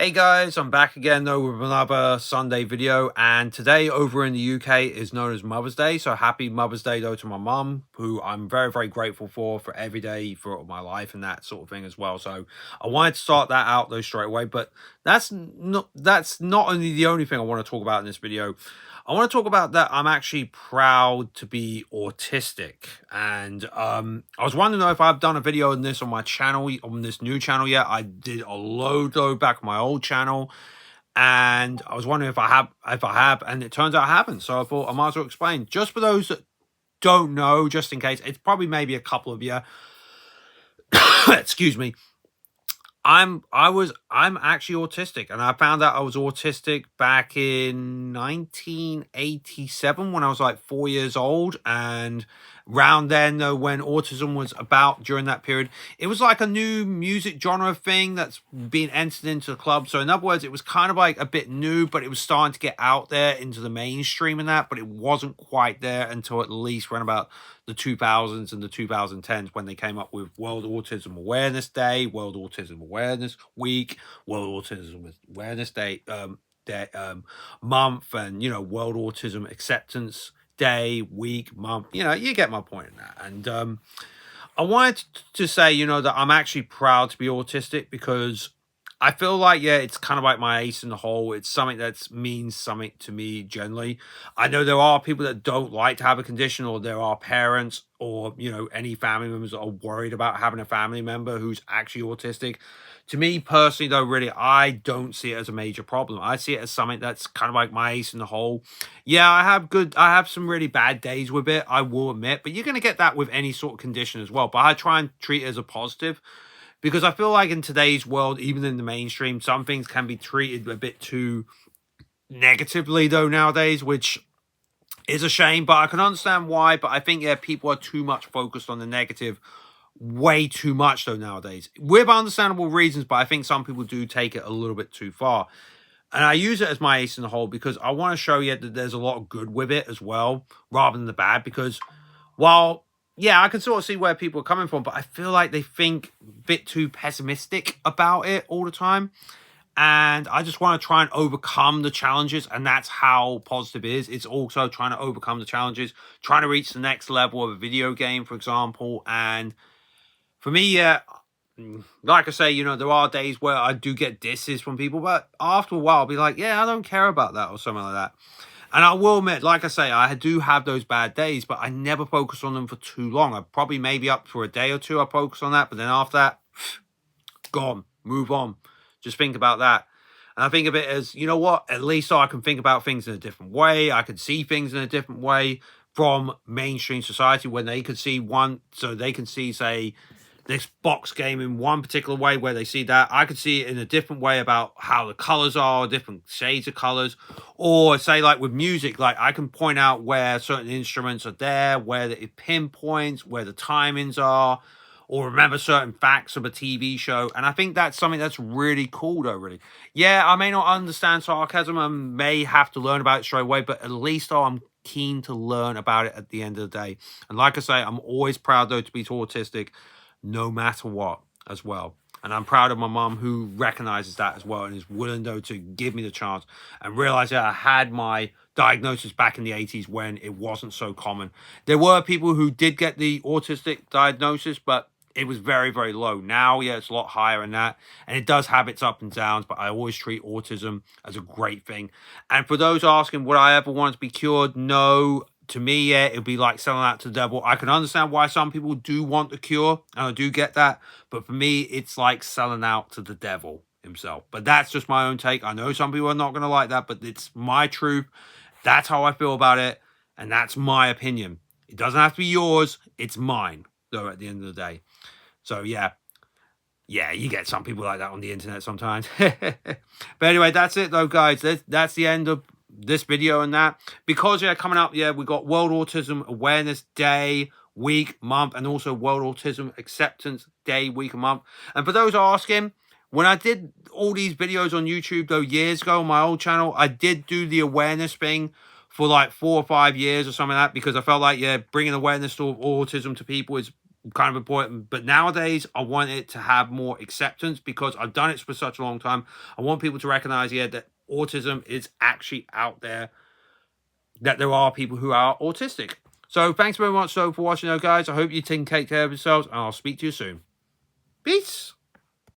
Hey guys, I'm back again though with another Sunday video, and today over in the UK is known as Mother's Day. So happy Mother's Day though to my mum, who I'm very grateful for every day for my life and that sort of thing as well. So I wanted to start that out though straight away, but that's not only the only thing I want to talk about in this video. I want to talk about that I'm actually proud to be autistic. And I was wondering if I've done a video on this on my channel, on this new channel yet. I did a load though back on my old channel. And I was wondering if I have, and it turns out I haven't. So I thought I might as well explain. Just for those that don't know, just in case, it's probably maybe a couple of you. Excuse me. I'm actually autistic, and I found out I was autistic back in 1987 when I was like 4 years old. And round then though, when autism was about during that period, it was like a new music genre thing that's being entered into the club. So in other words, it was kind of like a bit new, but it was starting to get out there into the mainstream and that, but it wasn't quite there until at least around about the 2000s and the 2010s when they came up with World Autism Awareness Day, World Autism Awareness Week, World Autism Awareness Day, month, and World Autism Acceptance Day, week, month. You get my point in that. And I wanted to say, that I'm actually proud to be autistic because I feel like, yeah, it's kind of like my ace in the hole. It's something that means something to me generally. I know there are people that don't like to have a condition, or there are parents or, any family members that are worried about having a family member who's actually autistic. To me personally, though, really, I don't see it as a major problem. I see it as something that's kind of like my ace in the hole. Yeah, I have some really bad days with it, I will admit, but you're going to get that with any sort of condition as well. But I try and treat it as a positive. Because I feel like in today's world, even in the mainstream, some things can be treated a bit too negatively, though, nowadays, which is a shame. But I can understand why. But I think, yeah, people are too much focused on the negative, way too much, though, nowadays. With understandable reasons, but I think some people do take it a little bit too far. And I use it as my ace in the hole because I want to show you that there's a lot of good with it as well, rather than the bad. Because while... yeah, I can sort of see where people are coming from, but I feel like they think a bit too pessimistic about it all the time. And I just want to try and overcome the challenges, and that's how positive is. It's also trying to overcome the challenges, trying to reach the next level of a video game, for example. And for me, yeah, like I say, there are days where I do get disses from people, but after a while, I'll be like, yeah, I don't care about that or something like that. And I will admit, like I say, I do have those bad days, but I never focus on them for too long. I probably maybe up for a day or two, I focus on that. But then after that, gone, move on. Just think about that. And I think of it as, you know what? At least I can think about things in a different way. I can see things in a different way from mainstream society when they could see one. So they can see, say, this box game in one particular way where they see that. I could see it in a different way about how the colors are, different shades of colors. Or say like with music, like I can point out where certain instruments are there, where it pinpoints, where the timings are, or remember certain facts of a TV show. And I think that's something that's really cool though, really. Yeah, I may not understand sarcasm and may have to learn about it straight away, but at least though I'm keen to learn about it at the end of the day. And like I say, I'm always proud though to be autistic, no matter what as well. And I'm proud of my mum who recognizes that as well and is willing though to give me the chance and realize that I had my diagnosis back in the 80s when it wasn't so common. There were people who did get the autistic diagnosis, but it was very low. Now, yeah, it's a lot higher than that. And it does have its ups and downs, but I always treat autism as a great thing. And for those asking, would I ever want to be cured? No. To me, yeah, it'd be like selling out to the devil. I can understand why some people do want the cure, and I do get that. But for me, it's like selling out to the devil himself. But that's just my own take. I know some people are not going to like that, but it's my truth. That's how I feel about it, and that's my opinion. It doesn't have to be yours. It's mine, though, at the end of the day. So, yeah. Yeah, you get some people like that on the internet sometimes. But anyway, that's it, though, guys. That's the end of this video and that. Because, yeah, coming up, yeah, we got World Autism Awareness Day, week, month, and also World Autism Acceptance Day, week, and month. And for those asking, when I did all these videos on YouTube, though, years ago on my old channel, I did do the awareness thing for like 4 or 5 years or something like that, because I felt like, yeah, bringing awareness to autism to people is kind of important. But nowadays, I want it to have more acceptance because I've done it for such a long time. I want people to recognize, yeah, that autism is actually out there, that there are people who are autistic. So thanks very much for watching, guys. I hope you take care of yourselves, and I'll speak to you soon. Peace.